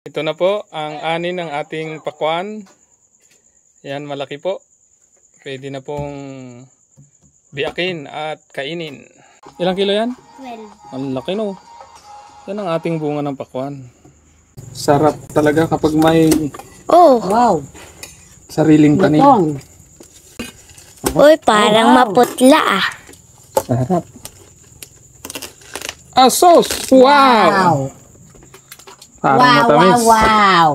Ito na po ang ani ng ating pakwan. Yan, malaki po. Pwede na pong biyakin at kainin. Ilang kilo yan? 12. Ang laki no. Yan ang ating bunga ng pakwan. Sarap talaga kapag may Wow. sariling tanim. Uy, parang maputla ah. Sarap. Asos! Wow! Parang matamis. Wow.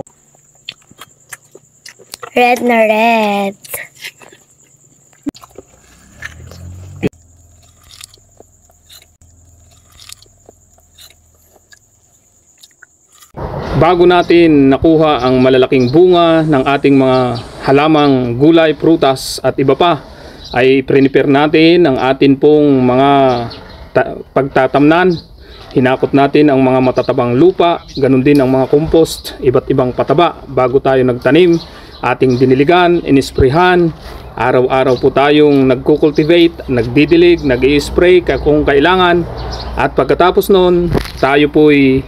Red na red. Bago natin nakuha ang malalaking bunga ng ating mga halamang gulay, prutas at iba pa, ay prepare natin ang atin pong mga pagtatamnan. Hinakot natin ang mga matatabang lupa, ganun din ang mga compost, iba't ibang pataba bago tayo nagtanim. Ating diniligan, inisprehan. Araw-araw po tayong nagko-cultivate, nagdidilig, nag-i-spray kung kailangan. At pagkatapos nun, tayo po'y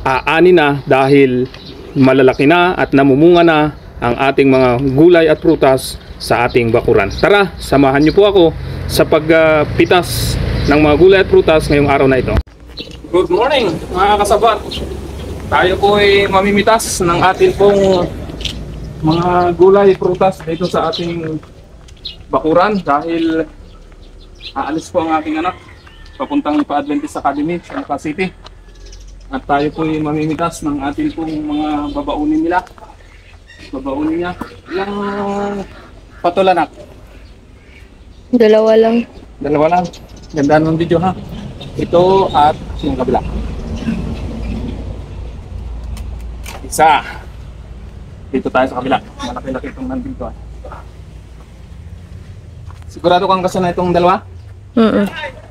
aani na dahil malalaki na at namumunga na ang ating mga gulay at prutas sa ating bakuran. Tara, samahan niyo po ako sa pagpitas ng mga gulay at prutas ngayong araw na ito. Good morning mga kasabat. Tayo po ay mamimitas ng ating pong mga gulay prutas dito sa ating bakuran dahil aalis po ang aking anak papuntang Pa-Adventist Academy sa Lucas City. At tayo po ay mamimitas ng ating pong mga babaunin nila. Babaunin niya. Ilang patulanak? Dalawa lang. Dalawa lang. Ganda ng video ha. Ito at yung kabila. Isa. Dito tayo sa kabila. Malaki-laki itong nandito. Sigurado kang kasya na itong dalawa?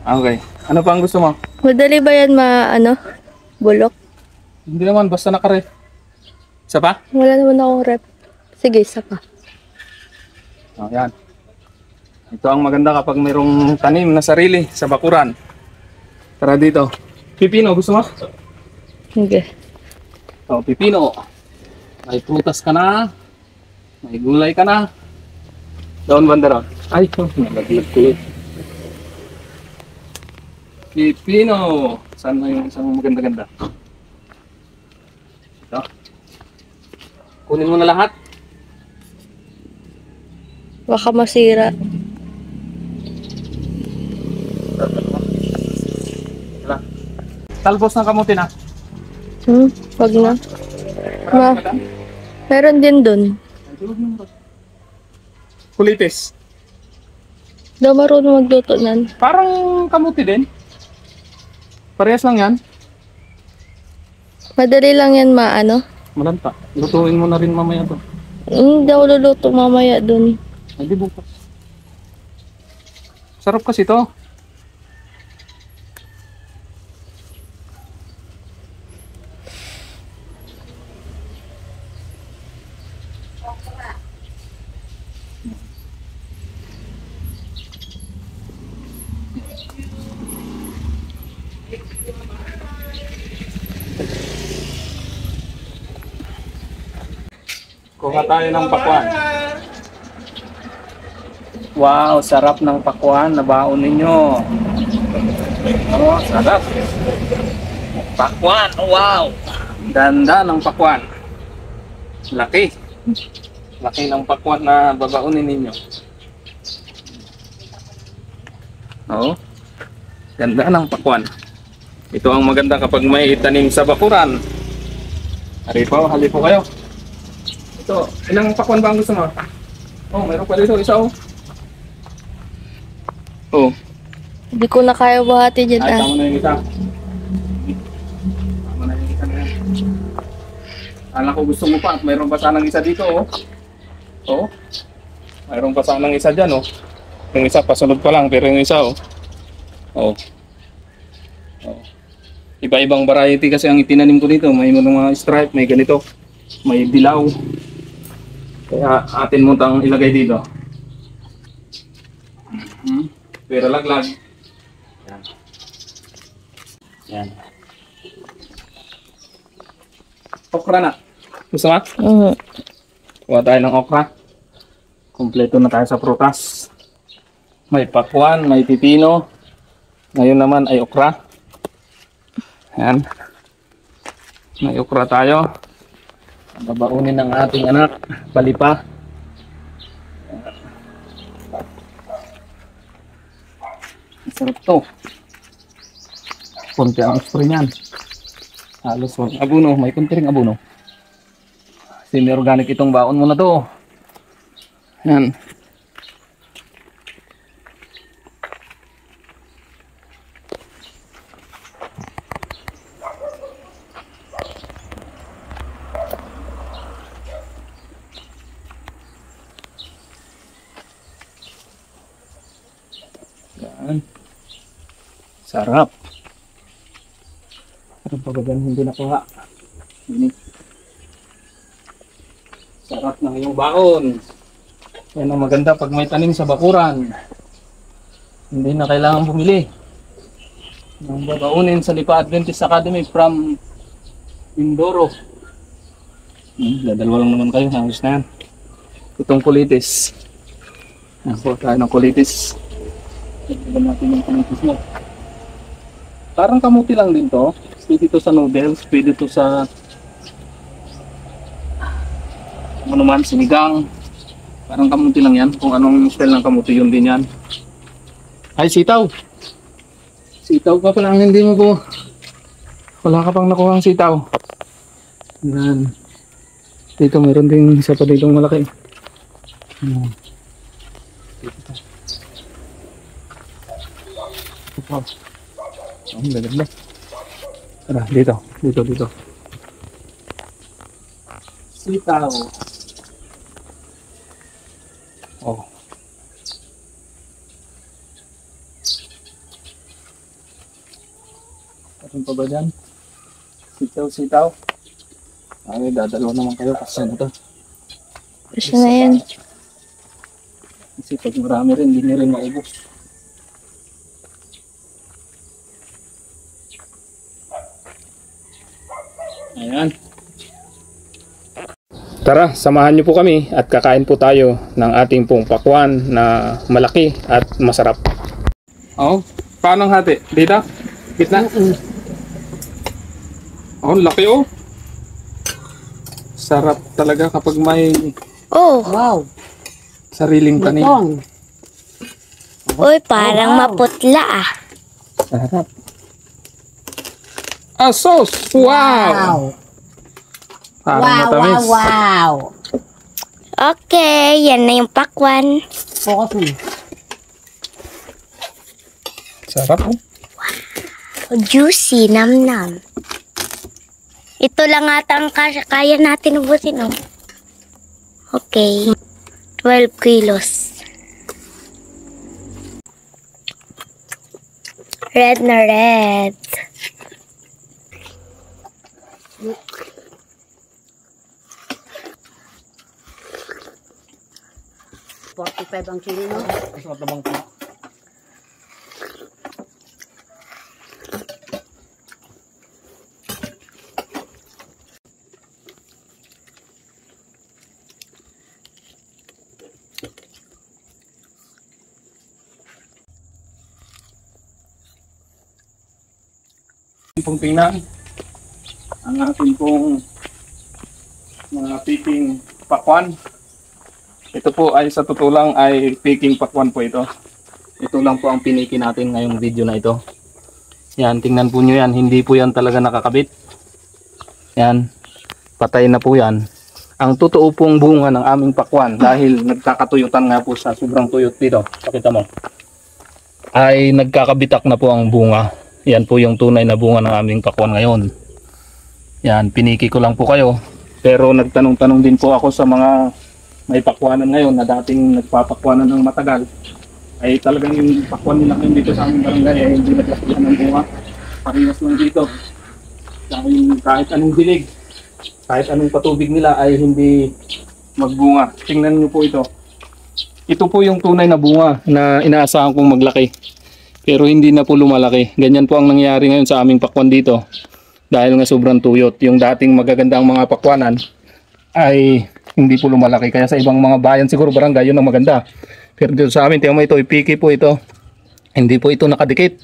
Okay. Ano pa ang gusto mo? Madali ba yan bulok? Hindi naman, basta nakaref. Isa pa? Wala naman akong rep. Sige, isa pa. Oh, yan. Ito ang maganda kapag mayroong tanim na sarili sa bakuran. Tara dito. Pipino, gusto mo? Sige. Oh, pipino. May prutas ka na. May gulay ka na. Doon banda ron. Ay, nalaglag ko. Pipino. Saan na yung isang maganda-ganda? Ito. Kunin mo na lahat. Baka masira. Talbos ng kamuti na. Wag na. Meron din dun. Kulitis. Daw marunong magluto nan. Parang kamuti din. Parehas lang yan. Madali lang yan Malanta. Lutuin mo na rin mamaya to. Hindi ako luluto mamaya dun. Ay, di bukas. Sarap kasi to. Kuha tayo ng pakwan. Wow, sarap ng pakwan na baon ninyo. Oh, sarap. Pakwan, wow. Ganda ng pakwan. Laki. Laki ng pakwan na babaonin ninyo. Oh. Ganda ng pakwan. Ito ang maganda kapag may itanim sa bakuran. Hali po kayo. Ito, ilang pakwan ba ang gusto mo? Oh, mayroon pa dito, isa oh. Oh. Hindi ko na kaya buhati dyan Ay, tama na yung isa. Tama na yung isa na yan. Alam ko gusto mo pa, mayroon pa sanang isa dito oh. Oh. Mayroon pa sanang isa dyan oh. Yung isa, pasunod pa lang, pero yung isa oh. Oh. Oh. Iba-ibang variety kasi ang itinanim ko dito. May mga stripe, may ganito. May dilaw. Kaya atin mo tang ilagay dito. Pero laglag. Yan. Yan. Okra na. Gusto nga? Mm. Kuha tayo ng okra. Kompleto na tayo sa prutas. May pakwan, may pipino. Ngayon naman ay okra. Ayan. May okra tayo. Babaunin ng ating anak. Palipa. Masarap to. Konti ang spray niyan. Halos walang abono. May konti ring abono. Semi-organic itong baon mo na to. Yan. Yan. Sarap. Ano pa ba yan? Hindi nakuha. Ini. Sarap ng iyong baon. Yan ang maganda pag may tanim sa bakuran. Hindi na kailangan bumili. Nang babaunin sa Lipa Adventist Academy from Mindoro. Dadalwa lang naman kayo. Ayos na yan. Itong kulitis. Nakuha tayo ng kulitis. Tignan natin yung kulitis mo. Parang kamuti lang din to. Pwede to sa noodles. Pwede to sa ano naman, sinigang. Parang kamuti lang yan. Kung anong style ng kamuti, yun din yan. Ay, sitaw. Sitaw pa pala ang hindi mo po. Wala ka pang nakuha ang sitaw. Yan. Dito meron din isa pa ditong malaki. Yan. Wow. Ang gaganda. Tara, dito. Dito. Sitaw. Oh. Ano pa ba dyan? Sitaw. Ay, dadalawa naman kayo kasi ano to. Kasi na yan. Kasi pag marami rin, hindi rin maubos. Ayan. Tara, samahan niyo po kami at kakain po tayo ng ating pong pakwan na malaki at masarap. Oh, paano ang hati? Dito? Gitna? Oh, laki oh. Sarap talaga kapag may Oh, Wow. sariling tanim. Lutong. uy, parang maputla ah. Sarap. Ah, sauce! Wow! Parang matamis. Wow. Okay, yan na yung pakwan. Focus mo. Sarap oh. Juicy, nam-nam. Ito lang ata ang kaya natin ubusin, oh. Okay. 12 kilos. Red na red. $45 ang kilo, no? Mas matabang po. Pong tingnan ang ating pong mga picking pakwan. Ito po ay sa totoo lang ay picking pakwan po ito. Ito lang po ang piniki natin ngayong video na ito. Yan, tingnan po nyo yan. Hindi po yan talaga nakakabit. Yan, patay na po yan. Ang totoo pong bunga ng aming pakwan dahil nagkakatuyutan nga po sa sobrang tuyot dito. Pakita mo. Ay nagkakabitak na po ang bunga. Yan po yung tunay na bunga ng aming pakwan ngayon. Yan, piniki ko lang po kayo. Pero nagtanong-tanong din po ako sa mga may pakwanan ngayon na dating nagpapakwanan ng matagal. Ay talagang yung pakwan nila ngayon dito sa aming barangay ay hindi naglakihan ng bunga. Parehas lang dito. Dahil kahit anong dilig, kahit anong patubig nila ay hindi magbunga. Tingnan nyo po ito. Ito po yung tunay na bunga na inaasahan kong maglaki. Pero hindi na po lumalaki. Ganyan po ang nangyayari ngayon sa aming pakwan dito. dahil nga sobrang tuyot. Yung dating magagandang mga pakwanan ay hindi po lumalaki. Kaya sa ibang mga bayan siguro barangay yun ang maganda. Pero dito sa amin, tingnan mo ito, ipiki po ito. Hindi po ito nakadikit.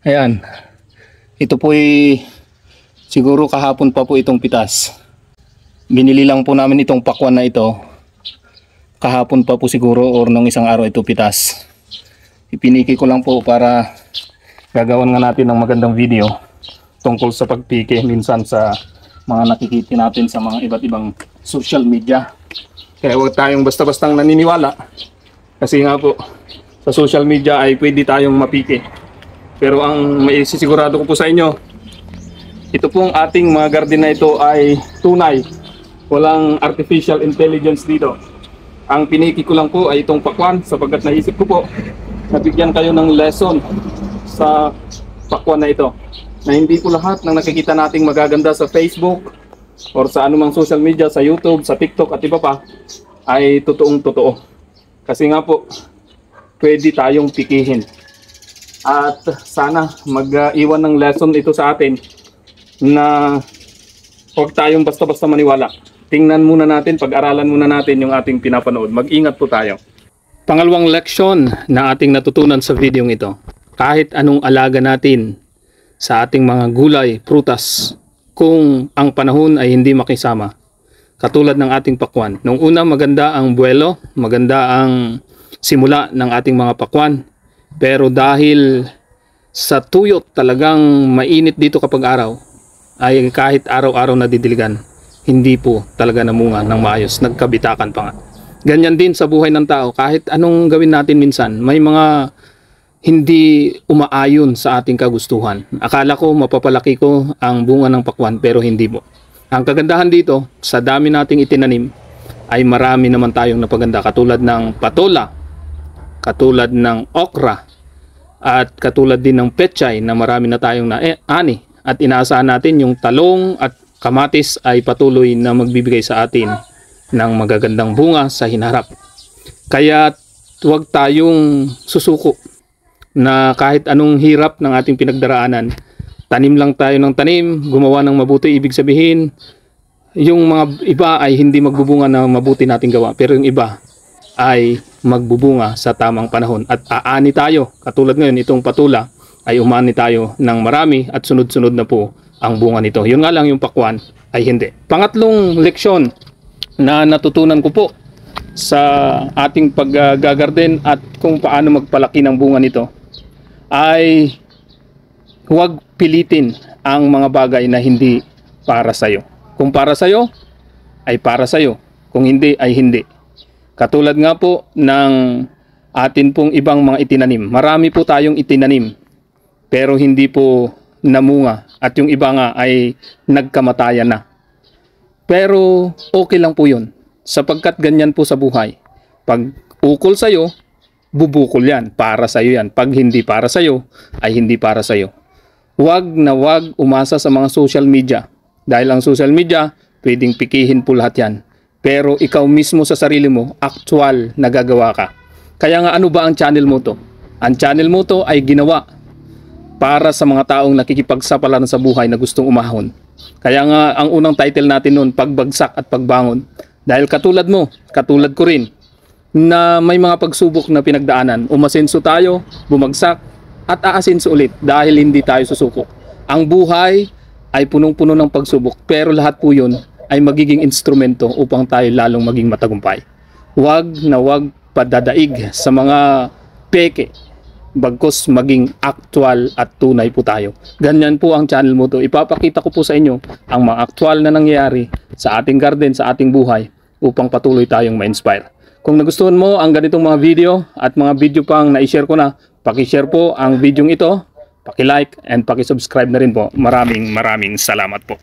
Ayan. Ito po siguro kahapon pa po itong pitas. Binili lang po namin itong pakwan na ito. Kahapon pa po siguro or nung isang araw ito pitas. Ipiniki ko lang po para gagawan nga natin ng magandang video tungkol sa pagpiki minsan sa mga nakikita natin sa mga iba't ibang social media. Kaya huwag tayong basta-bastang naniniwala. Kasi nga po, sa social media ay pwede tayong mapiki. Pero ang maisisigurado ko po sa inyo, ito pong ating mga garden na ito ay tunay. Walang artificial intelligence dito. Ang piniki ko lang po ay itong pakwan sapagkat naisip ko po nabigyan kayo ng lesson sa pakwan na ito. Na hindi po lahat ng nakikita nating magaganda sa Facebook or sa anumang social media, sa YouTube, sa TikTok at iba pa ay totoong totoo. Kasi nga po, pwede tayong pikihin. At sana mag-iwan ng lesson ito sa atin na huwag tayong basta-basta maniwala. Tingnan muna natin, pag-aralan muna natin yung ating pinapanood. Mag-ingat po tayo. Pangalawang leksyon na ating natutunan sa video ito. Kahit anong alaga natin sa ating mga gulay, prutas, kung ang panahon ay hindi makisama. Katulad ng ating pakwan. Nung una maganda ang buwelo, maganda ang simula ng ating mga pakwan. Pero dahil sa tuyot talagang mainit dito kapag araw, ay kahit araw-araw na didiligan, hindi po talaga namunga ng maayos. Nagkabitakan pa nga. Ganyan din sa buhay ng tao. Kahit anong gawin natin minsan, may mga hindi umaayon sa ating kagustuhan. Akala ko mapapalaki ko ang bunga ng pakwan pero hindi po. Ang kagandahan dito, sa dami nating itinanim, ay marami naman tayong napaganda. Katulad ng patola, katulad ng okra, at katulad din ng pechay na marami na tayong ani. At inaasahan natin yung talong at kamatis ay patuloy na magbibigay sa atin ng magagandang bunga sa hinarap. Kaya huwag tayong susuko na kahit anong hirap ng ating pinagdaraanan, tanim lang tayo ng tanim, gumawa ng mabuti. Ibig sabihin, yung mga iba ay hindi magbubunga na mabuti nating gawa, pero yung iba ay magbubunga sa tamang panahon at aani tayo. Katulad ngayon, itong patula ay umani tayo ng marami at sunod-sunod na po ang bunga nito. Yun nga lang, yung pakwan ay hindi. Pangatlong leksyon na natutunan ko po sa ating paggagarden at kung paano magpalaki ng bunga nito ay huwag pilitin ang mga bagay na hindi para sa'yo. Kung para sa'yo, ay para sa'yo. Kung hindi, ay hindi. Katulad nga po ng atin pong ibang mga itinanim. Marami po tayong itinanim, pero hindi po namunga. At yung iba nga ay nagkamatayan na. Pero okay lang po yun. Sapagkat ganyan po sa buhay. Pag ukol sa'yo, bubukol yan. Para sa'yo yan. Pag hindi para sa'yo, ay hindi para sa'yo. Huwag na huwag umasa sa mga social media. Dahil ang social media, pwedeng pikihin po lahat yan. Pero ikaw mismo sa sarili mo, actual nagagawa ka. Kaya nga ano ba ang channel mo to? Ang channel mo to ay ginawa para sa mga taong nakikipagsapalaran sa buhay na gustong umahon. Kaya nga ang unang title natin noon, pagbagsak at pagbangon. Dahil katulad mo, katulad ko rin, na may mga pagsubok na pinagdaanan. Umasenso tayo, bumagsak, at aasenso ulit dahil hindi tayo susuko. Ang buhay ay punong-puno ng pagsubok, pero lahat po yun ay magiging instrumento upang tayo lalong maging matagumpay. Huwag na huwag padadaig sa mga peke, bagkus maging actual at tunay po tayo. Ganyan po ang channel mo to. Ipapakita ko po sa inyo ang mga actual na nangyayari sa ating garden, sa ating buhay upang patuloy tayong ma-inspire. Kung nagustuhan mo ang ganitong mga video at mga video pang na-share ko na, paki-share po ang video ito, paki-like and paki-subscribe na rin po. Maraming salamat po.